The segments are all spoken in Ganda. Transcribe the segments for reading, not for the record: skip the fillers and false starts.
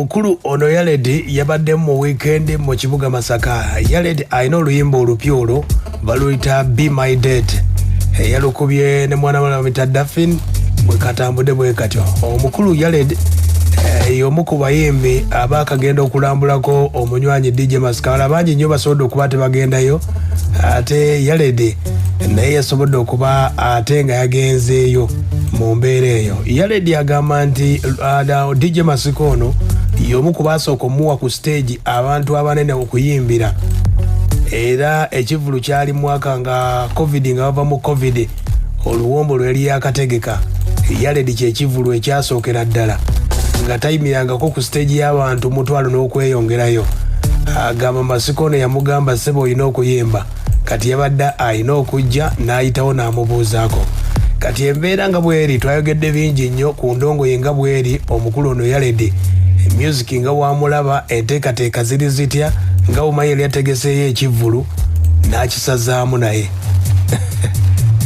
Mukulu ono Yaledi yabadde mu weekend mu kibuga Masaka. Yaledi alina oluyimba olupya olwo baluyita Be My Date. Yalukubye ne mwana wa Mr. Daffin bwe katambudde bwe katyo. Omukulu Yaledi y'omu ku bayimbi abaakagenda okulambulako omunywanyi DJ Maskawala. Bangi nnyo basobodde okuba tebagendayo, ate Yaledi naye yasobodde okuba ate nga yagenzeeyo mu mbeera eyo. Yaledi agamba nti DJ Masiko ono y'omu ku baasooka omuwa ku stage abantu abanene okuyimbira, era ekivulu kyali mwaka nga covid nga bava mu covid oluwombo lwali yakategeka. Yaledi kyekivulu ekyasookera ddala nga tayimirangako ku stage y'abantu mutwalo n'okweyongerayo. Agamba Masiko ono yamugamba ssebo olina okuyimba, kati yabadde alina okujja n'ayitawo n'amubuuzaako. Kati embeera nga bweri twayogedde bingi nnyo ku ndongo ye nga bweri omukulu ono Yaledi. Music nga wamulaba enteekateeka ziri zitya, nga Umayeli yategeseeyo ekivulu n'akisazaamu naye.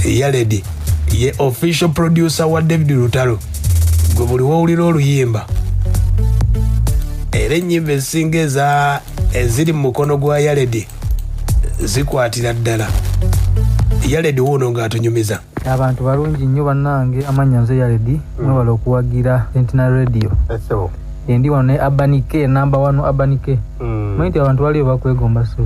Yaledi ye official producer wa David Lutalo, gwe buli wowulira oluyimba. Era ennyimba ezisinga eziri mu mukono gwa Yaledi zikwatira ddala. Yaledi wuuno ng'atunyumiza. Abantu balungi nnyo bannange, amanya nze Yaledi, mwebala okuwagira Sentinel Radio. Endi wano ne Urban K, number 1 Urban K. Manyi abantu baliyo bakwegomba so.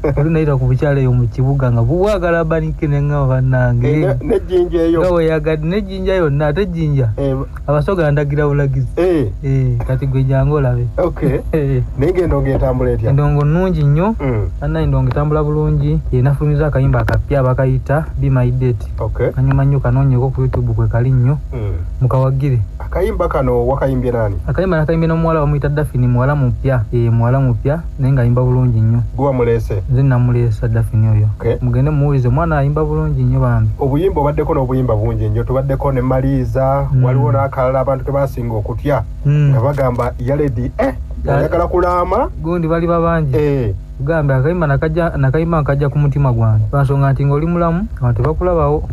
Naita ku bukyala eyo mu kibuga nga bubwagala Urban K nenga bannange. Ne jinja eyo. Gawe yagadi ne jinja yonna ate jinja. Abasoga ndagira bulagizi. Kati gwe jango labe. Okay. Nenge ndongo etambula etya. Ndongo nnungi nnyo. Anna ndongo etambula bulungi. Yenafumiza akayimba akapya bakayita Be My Date. Okay. Kanyuma nnyo kanonyeko ku YouTube kwe kali nnyo. Mukawagire. Akayimba kano wakayimbye nani? Akayimba nakayimbye n'omuwala wa Mr. Daffin, muwala mupya. Muwala mupya nenga ayimba bulungi nnyo. Gwa mulese. Nze namulesa Daffin oyo. Okay. Mugende muwulize mwana ayimba bulungi nnyo bambi. Obuyimba obaddeko n'obuyimba bungi nnyo. Tubaddeko ne Maliza, waliwo n'akalala abantu ke basinga okutya nga bagamba Yaledi ayagala kulaama. Gundi bali babangi. Ugamba akayimba nakajja ku mutima gwange. Bansonga nti ng'oli mulamu abantu bakulabawo.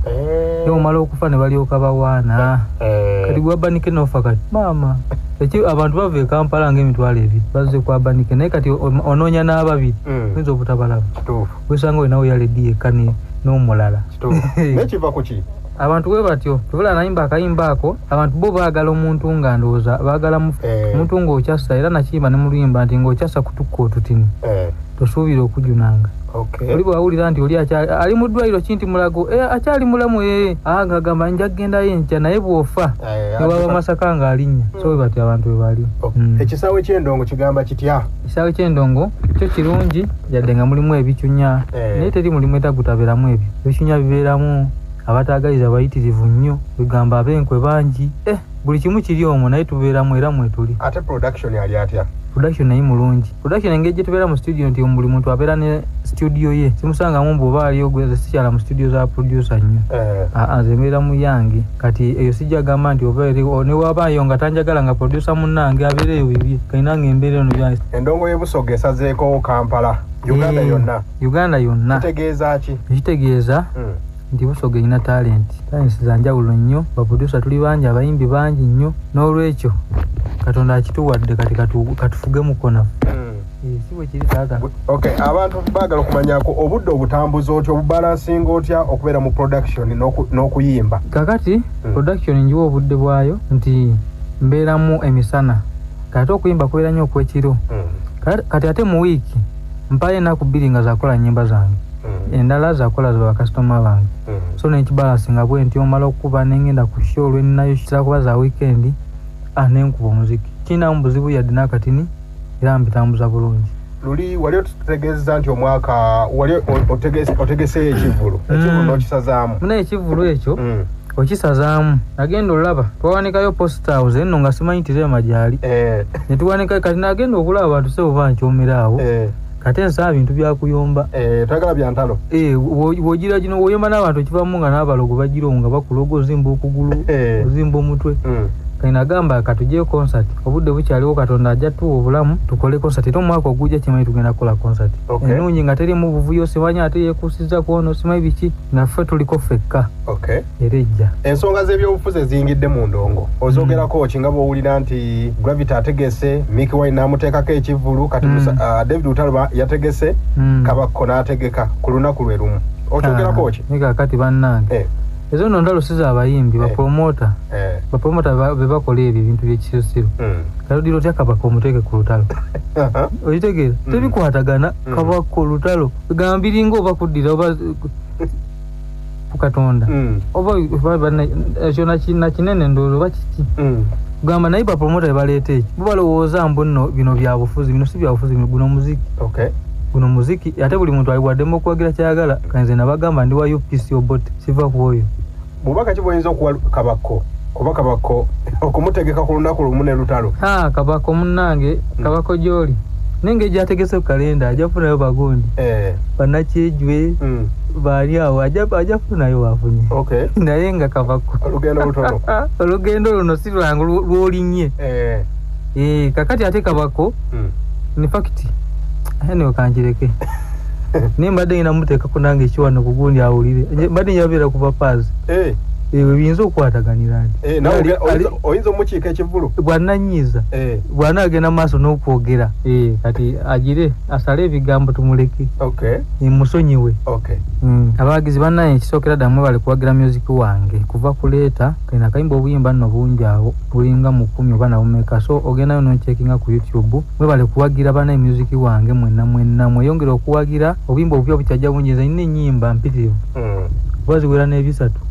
Omala okufa ne balyoka bawaana. Kati Urban K n'ofa kati maama. Abantu bava e Kampala ng'emitwalo ebiri bazze ku Urban K, naye kati onoonya n'ababiri oyinza obutabalaba. Wesanga olinawo Yaledi yekka n'omulala. Nekiva ku ki? Abantu bwe batyo tubula nayimba akayimba ako, abantu bo baagala omuntu nga ndowooza baagala omuntu ng'okyassa, era nakiyimba ne mu luyimba nti ng'okyassa kutukka otutini tosuubira okujunanga. Oli bwawulira nti oli ali mu ddwaliro kinti mulago akyali mulamu ng'agamba nja kugendayo enkya, naye bw'ofa ne waba Masaka ng'alinnya. So bwe batyo abantu bwe bali. Ekisaawe ky'endongo kigamba kitya? Ekisaawe ky'endongo kyo kirungi yadde nga mulimu ebicunya, naye teri mulimu etagutabeeramu ebyo. Ebicunya bibeeramu abataagaliza bayitirivu nnyo, bigamba ab'enkwe bangi. Buli kimu kiri omwo, naye tubeeramu era mwetuli. Ate production yali atya? Production naye mulungi. Production engeri gye tubeera mu studio nti buli muntu abeera ne studio ye. Simusangamu bw'oba aliyo gwe sikyala mu studio za producer nnyo. Nze mbeera mu yange. Kati eyo sijja gamba nti oba ne wabaayo nga tanjagala nga producer munnange abeereyo bibye. Kayina ng'embeera eno byange. Endongo y'Ebusoga esazeeko Kampala. Uganda yonna. Uganda yonna. Kitegeeza ki? Kitegeeza nti Busoga ina talent za njawulo nnyo, baproducer tuli bangi, abayimbi bangi nnyo, n'olwekyo Katonda akituwadde kati katufuge mukona. Si bwe kiri taata. Okay, abantu baagala okumanyako obudde obutambuza otya, obubalansinga otya okubeera mu production n'okuyimba? Kakati production njiwa obudde bwayo nti mbeeramu emisana, kati okuyimba kubeera nnyo okwekiro. Kati ate mu wiiki mpayo ennaku 2 nga zakola nnyimba zange, endala zakola za bakasitoma bange. So nekibalansinga bwe nti omala okuba nengenda ku show lweninayo kitera kuba za weekend nenkuba omuziki. Kinamu buzibu yadde n'akatini era mbitambuza bulungi. Luli wali otutegeeza nti omwaka wali otegeseeyo ekivulu. Ekivulu n'okisazaamu. Naye ekivulu ekyo okisazaamu nagenda olaba twawanikayo posta house nno nga simanyi nti Rema gyali. Ne tuwanika kati nagenda okulaba abantu sebo bankyomera awo. Kati ensaba bintu byakuyomba. Tagala bya ntalo. Wogira gino woyomba n'abantu kivamu nga n'abalogo bagironga bakulogo ozimba okugulu ozimba omutwe. kaina gamba katuje concert obudde bukyaliwo katonda ajja tuwa obulamu tukole concert era omwaka ogujja kimanyi tugenda kola concert ennungi nga teri mu buvuyo simanyi ate yekusiza kuono simanyi biki naffe tuliko fekka era ejja ensonga z'ebyobufuzi eziyingidde mu ndongo ozogerako ki nga bw'owulira nti Gravity ategese Mickey Wine n'amuteekako ekivvulu kati David Lutalo yategese Kabakko n'ategeka ku lunaku lwe lumu okyogerako ki kakati bannange ezo nno ndalo siza abayimbi bapromota be bakola ebyo ebintu by'ekisirusiru kaludiro tya Kabaka omuteeke ku lutalo oyitegeera tebikwatagana Kabaka olutalo gambiringa oba kuddira oba ku Katonda oba kyona kinene ndowooza oba kiki gamba naye bapromota be baleeta eki bo balowooza mbu nno bino byabufuzi bino si byabufuzi guno muziki guno muziki ate buli muntu aliwaddemu okwagira kyayagala kanze nabagamba ndi wa UPC obote siva kuoyo bubaka kiboyinza okuwa Kabakko kuba Kabakko okumutegeka ku lunaku lumu ne lutalo Kabakko munnange Kabakko gyoli nenge gyategese ku kalenda ajafunayo bagundi banakyejwe baali awo ajafunayo wafunye naye nga Kabakko olugendo luno si lwangu lwolinnye kakati ate Kabakko in fact ene kanjireke nimbadde ina muteeka kunange ekiwano kugundi awulire mbadde nyabeera ku papazi biyinza okwataganira nawe oyinza omukiika ekivvulu bwannanyiiza bw'anaagenda maaso n'okwogera kati agire asale ebigambo tumuleke musonyiwe abawagizi bannaye ekisookera ddamwe bali kuwagira music wange kuva kuleeta kaina kayimba obuyimba nno bungi awo bulinga mu 10 oba nabumeka so ogendayo noncekinga ku YouTube mwe bali kuwagira bannaye music wange mwenna mweyongera okuwagira obuyimba obupya bukyajja bunyiza nina ennyimba mpitirivu bwaziwera n'ebisatu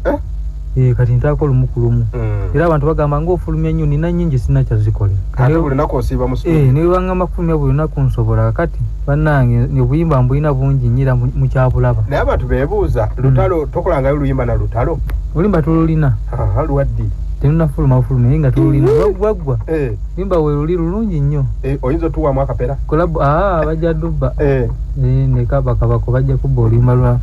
kati ntaako lumu era abantu bagamba ng'ofulumya nnyo nina nnyingi sina kyazikolera ate buli lunaku osiiba mu studio ne bwebanga mafulumya buli lunaku nsobola kati bannange obuyimba mbulina bungi nnyira mu kyabulaba naye abantu beebuuza lutalo tokolangayo luyimba na lutalo oluyimba tululina luwaddi tenunafuluma bufuluma naye nga tululina waggwa luyimba we luli lulungi nnyo oyinza otuwamu akapera kolabu bajja dubba ne Kabaka bajja kubba oluyimba lwa